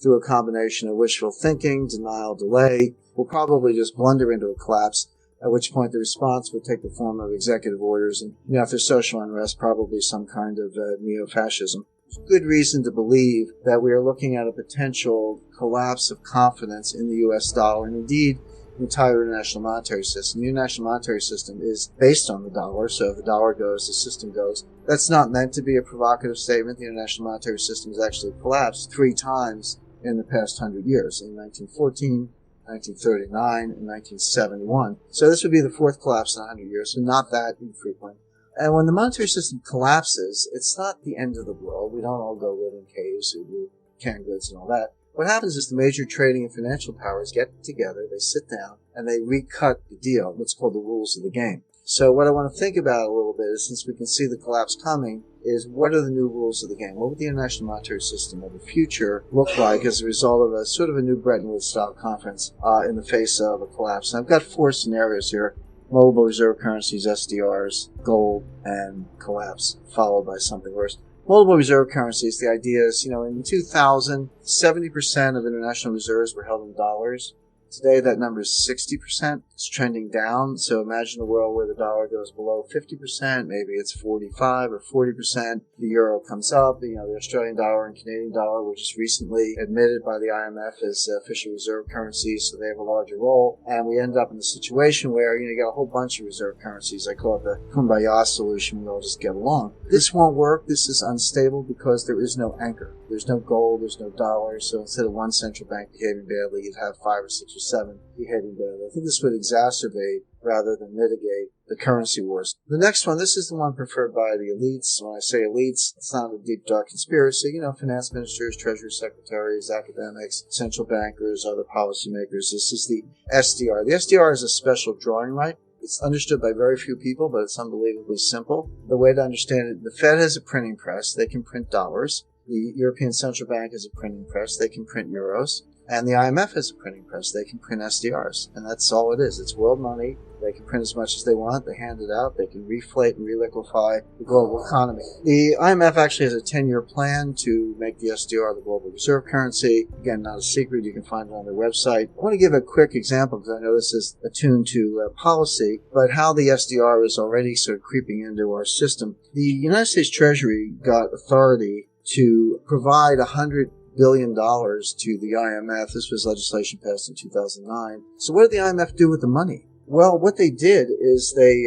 through a combination of wishful thinking, denial, delay, will probably just blunder into a collapse, at which point the response would take the form of executive orders and, if there's social unrest, probably some kind of neo-fascism. There's good reason to believe that we are looking at a potential collapse of confidence in the U.S. dollar and indeed the entire international monetary system. The international monetary system is based on the dollar, so if the dollar goes, the system goes. That's not meant to be a provocative statement. The international monetary system has actually collapsed 3 times in the past 100 years, in 1914, 1939, and 1971. So this would be the 4th collapse in 100 years, so not that infrequent. And when the monetary system collapses, it's not the end of the world. We don't all go live in caves who do canned goods and all that. What happens is the major trading and financial powers get together, they sit down, and they recut the deal, what's called the rules of the game. So what I want to think about a little bit is, since we can see the collapse coming, is what are the new rules of the game? What would the international monetary system of the future look like as a result of a sort of a new Bretton Woods-style conference in the face of a collapse? And I've got 4 scenarios here: multiple reserve currencies, SDRs, gold, and collapse, followed by something worse. Multiple reserve currencies, the idea is, in 2000, 70% of international reserves were held in dollars. Today, that number is 60%. It's trending down. So imagine a world where the dollar goes below 50%. Maybe it's 45 or 40%. The euro comes up. The Australian dollar and Canadian dollar were just recently admitted by the IMF as official reserve currencies, so they have a larger role. And we end up in a situation where, you got a whole bunch of reserve currencies. I call it the kumbaya solution. We all just get along. This won't work. This is unstable because there is no anchor. There's no gold. There's no dollar. So instead of one central bank behaving badly, you'd have 5 or 6 or 7 behaving badly. I think this would exacerbate rather than mitigate the currency wars. The next one, this is the one preferred by the elites. When I say elites, it's not a deep, dark conspiracy. Finance ministers, treasury secretaries, academics, central bankers, other policymakers. This is the SDR. The SDR is a special drawing right. It's understood by very few people, but it's unbelievably simple. The way to understand it, the Fed has a printing press. They can print dollars. The European Central Bank has a printing press. They can print euros. And the IMF has a printing press. They can print SDRs. And that's all it is. It's world money. They can print as much as they want. They hand it out. They can reflate and reliquefy the global economy. The IMF actually has a 10-year plan to make the SDR the global reserve currency. Again, not a secret. You can find it on their website. I want to give a quick example because I know this is attuned to policy, but how the SDR is already sort of creeping into our system. The United States Treasury got authority to provide $100 billion to the IMF. This was legislation passed in 2009. So what did the IMF do with the money? Well, what they did is they,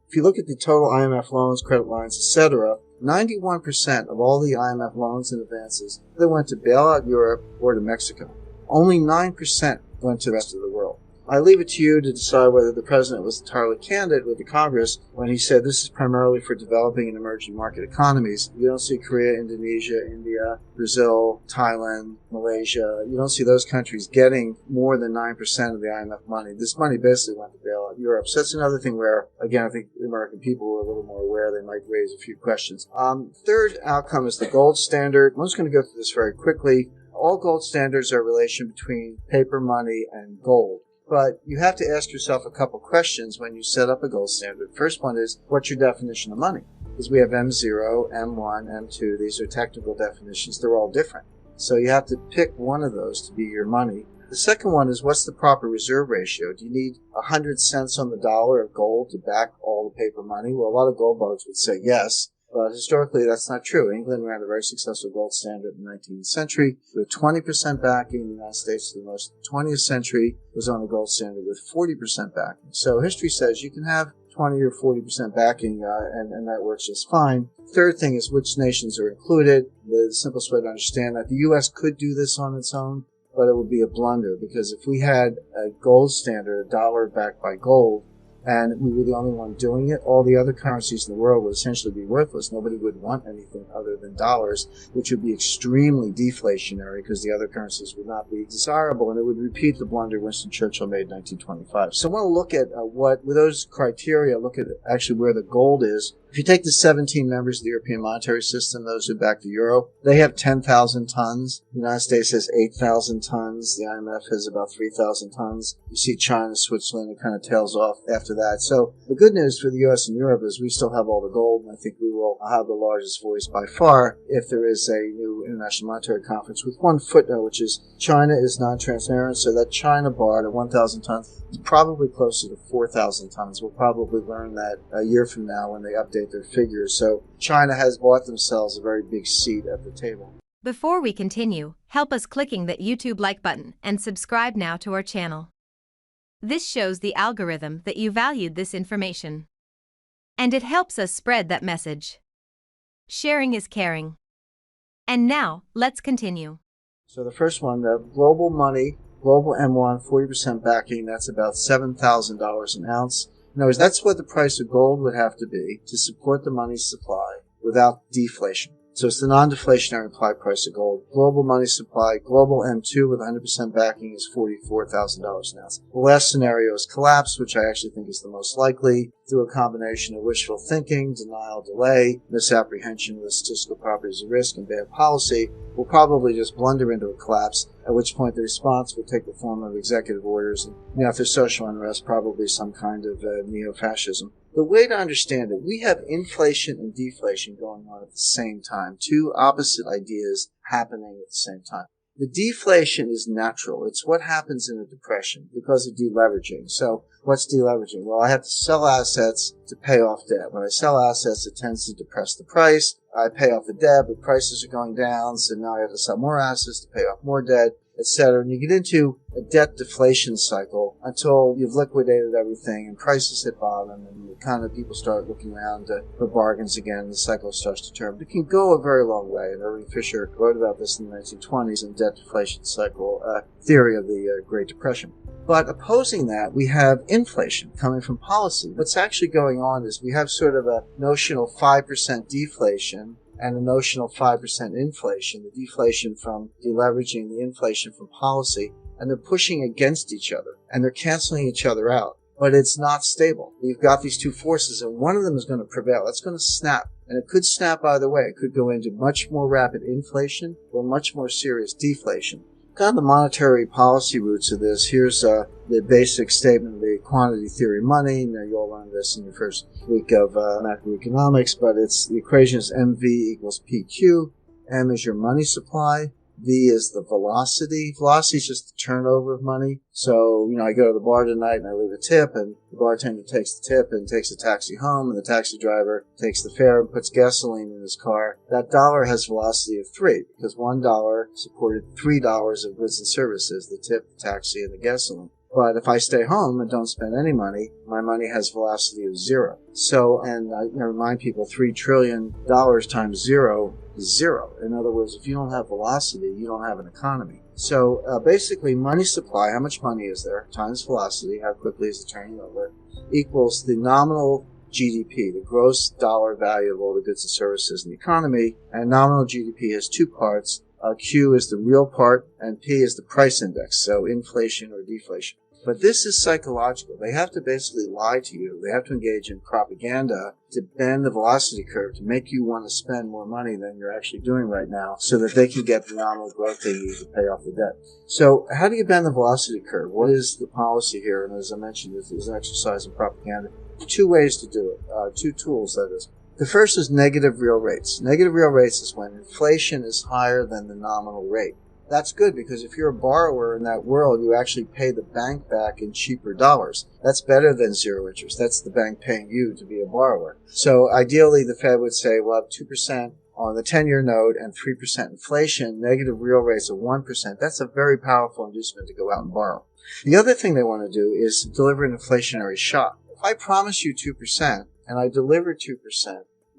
if you look at the total IMF loans, credit lines, etc., 91% of all the IMF loans and advances, they went to bail out Europe or to Mexico. Only 9% went to the rest of the world. I leave it to you to decide whether the president was entirely candid with the Congress when he said this is primarily for developing and emerging market economies. You don't see Korea, Indonesia, India, Brazil, Thailand, Malaysia. You don't see those countries getting more than 9% of the IMF money. This money basically went to bail out Europe. So that's another thing where, again, I think the American people were a little more aware. They might raise a few questions. Third outcome is the gold standard. I'm just going to go through this very quickly. All gold standards are a relation between paper money and gold. But you have to ask yourself a couple questions when you set up a gold standard. First one is, what's your definition of money? Because we have M0, M1, M2. These are technical definitions. They're all different. So you have to pick one of those to be your money. The second one is, what's the proper reserve ratio? Do you need 100 cents on the dollar of gold to back all the paper money? Well, a lot of gold bugs would say yes. But historically, that's not true. England ran a very successful gold standard in the 19th century with 20% backing. The United States, the most 20th century, was on a gold standard with 40% backing. So history says you can have 20 or 40% backing, and that works just fine. Third thing is which nations are included. The simplest way to understand that, the U.S. could do this on its own, but it would be a blunder because if we had a gold standard, a dollar backed by gold, and we were the only one doing it, all the other currencies in the world would essentially be worthless. Nobody would want anything other than dollars, which would be extremely deflationary because the other currencies would not be desirable, and it would repeat the blunder Winston Churchill made in 1925. So I want to look at with those criteria, look at actually where the gold is If you take the 17 members of the European monetary system, those who back the euro, they have 10,000 tons. The United States has 8,000 tons. The IMF has about 3,000 tons. You see China, Switzerland, it kind of tails off after that. So the good news for the U.S. and Europe is we still have all the gold, and I think we will have the largest voice by far if there is a new International Monetary Conference, with one footnote, which is China is non-transparent, so that China bar at 1,000 tons is probably closer to 4,000 tons. We'll probably learn that a year from now when they update their figures. So China has bought themselves a very big seat at the table. Before we continue, help us clicking that YouTube like button and subscribe now to our channel. This shows the algorithm that you valued this information, and it helps us spread that message. Sharing is caring. And now, let's continue. So the first one, the global money, global M1, 40% backing, that's about $7,000 an ounce. In other words, that's what the price of gold would have to be to support the money supply without deflation. So it's the non-deflationary implied price of gold. Global money supply, global M2 with 100% backing is $44,000 an ounce. The last scenario is collapse, which I actually think is the most likely, through a combination of wishful thinking, denial, delay, misapprehension of the statistical properties of risk, and bad policy. We'll probably just blunder into a collapse, at which point the response will take the form of executive orders, and if there's social unrest, probably some kind of neo-fascism. The way to understand it, we have inflation and deflation going on at the same time, two opposite ideas happening at the same time. The deflation is natural. It's what happens in a depression because of deleveraging. So what's deleveraging? Well, I have to sell assets to pay off debt. When I sell assets, it tends to depress the price. I pay off the debt, but prices are going down, so now I have to sell more assets to pay off more debt, etc. And you get into a debt deflation cycle until you've liquidated everything and prices hit bottom and kind of people start looking around for bargains again and the cycle starts to turn. It can go a very long way, and Irving Fisher wrote about this in the 1920s in debt deflation cycle theory of the Great Depression. But opposing that, we have inflation coming from policy. What's actually going on is we have sort of a notional 5% deflation and a notional 5% inflation, the deflation from deleveraging, the inflation from policy, and they're pushing against each other, and they're canceling each other out. But it's not stable. You've got these two forces, and one of them is going to prevail. It's going to snap, and it could snap either way. It could go into much more rapid inflation or much more serious deflation. Kind of the monetary policy roots of this. Here's the basic statement of the quantity theory of money. Now, you all learned this in your first week of macroeconomics, but the equation is MV equals PQ. M is your money supply. V is the velocity. Velocity is just the turnover of money. So, I go to the bar tonight and I leave a tip, and the bartender takes the tip and takes a taxi home, and the taxi driver takes the fare and puts gasoline in his car. That dollar has velocity of 3 because $1 supported $3 of goods and services, the tip, the taxi, and the gasoline. But if I stay home and don't spend any money, my money has velocity of 0. So, and I remind people, $3 trillion times 0 is 0. In other words, if you don't have velocity, you don't have an economy. So basically, money supply, how much money is there, times velocity, how quickly is it turning over, equals the nominal GDP, the gross dollar value of all the goods and services in the economy. And nominal GDP has two parts. Q is the real part, and P is the price index, so inflation or deflation. But this is psychological. They have to basically lie to you. They have to engage in propaganda to bend the velocity curve to make you want to spend more money than you're actually doing right now so that they can get the nominal growth they need to pay off the debt. So how do you bend the velocity curve? What is the policy here? And as I mentioned, this is exercise in propaganda. Two ways to do it, two tools, that is. The first is negative real rates. Negative real rates is when inflation is higher than the nominal rate. That's good because if you're a borrower in that world, you actually pay the bank back in cheaper dollars. That's better than zero interest. That's the bank paying you to be a borrower. So ideally, the Fed would say we'll have 2% on the 10-year note and 3% inflation, negative real rates of 1%. That's a very powerful inducement to go out and borrow. The other thing they want to do is deliver an inflationary shock. If I promise you 2% and I deliver 2%,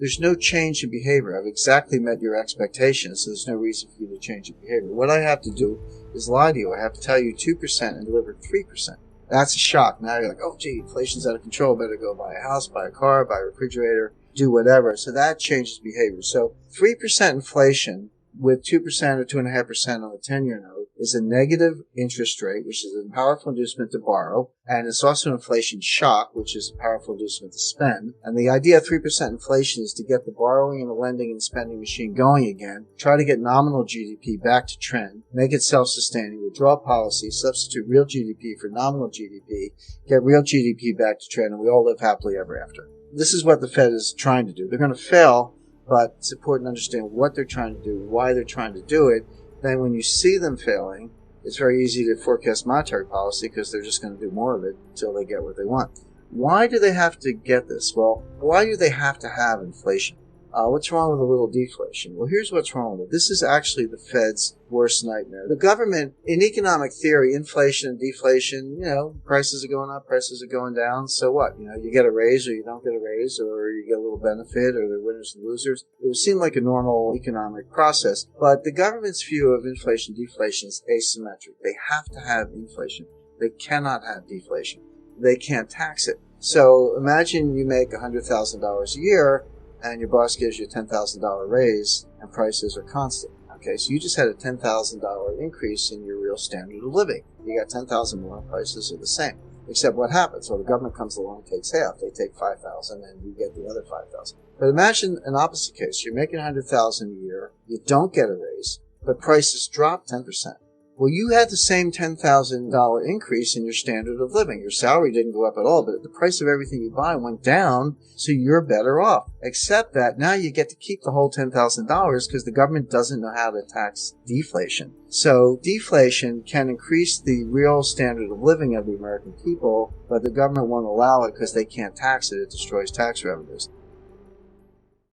there's no change in behavior. I've exactly met your expectations, so there's no reason for you to change your behavior. What I have to do is lie to you. I have to tell you 2% and deliver 3%. That's a shock. Now you're like, oh, gee, inflation's out of control. Better go buy a house, buy a car, buy a refrigerator, do whatever. So that changes behavior. So 3% inflation with 2% or 2.5% on the 10-year note is a negative interest rate, which is a powerful inducement to borrow, and it's also an inflation shock, which is a powerful inducement to spend. And the idea of 3% inflation is to get the borrowing and the lending and spending machine going again, try to get nominal GDP back to trend, make it self-sustaining, withdraw policy, substitute real GDP for nominal GDP, get real GDP back to trend, and we all live happily ever after. This is what the Fed is trying to do. They're going to fail, but it's important to understand what they're trying to do, why they're trying to do it. Then when you see them failing, it's very easy to forecast monetary policy because they're just going to do more of it until they get what they want. Why do they have to get this? Well, why do they have to have inflation? What's wrong with a little deflation? Well, here's what's wrong with it. This is actually the Fed's worst nightmare. The government, in economic theory, inflation and deflation, prices are going up, prices are going down. So what? You get a raise or you don't get a raise, or you get a little benefit, or they're winners and losers. It would seem like a normal economic process. But the government's view of inflation, deflation is asymmetric. They have to have inflation. They cannot have deflation. They can't tax it. So imagine you make $100,000 a year, and your boss gives you a $10,000 raise, and prices are constant. Okay, so you just had a $10,000 increase in your real standard of living. You got $10,000 more, and prices are the same. Except what happens? Well, the government comes along and takes half. They take $5,000, and you get the other $5,000. But imagine an opposite case. You're making $100,000 a year. You don't get a raise, but prices drop 10%. Well, you had the same $10,000 increase in your standard of living. Your salary didn't go up at all, but the price of everything you buy went down, so you're better off. Except that now you get to keep the whole $10,000 because the government doesn't know how to tax deflation. So deflation can increase the real standard of living of the American people, but the government won't allow it because they can't tax it. It destroys tax revenues.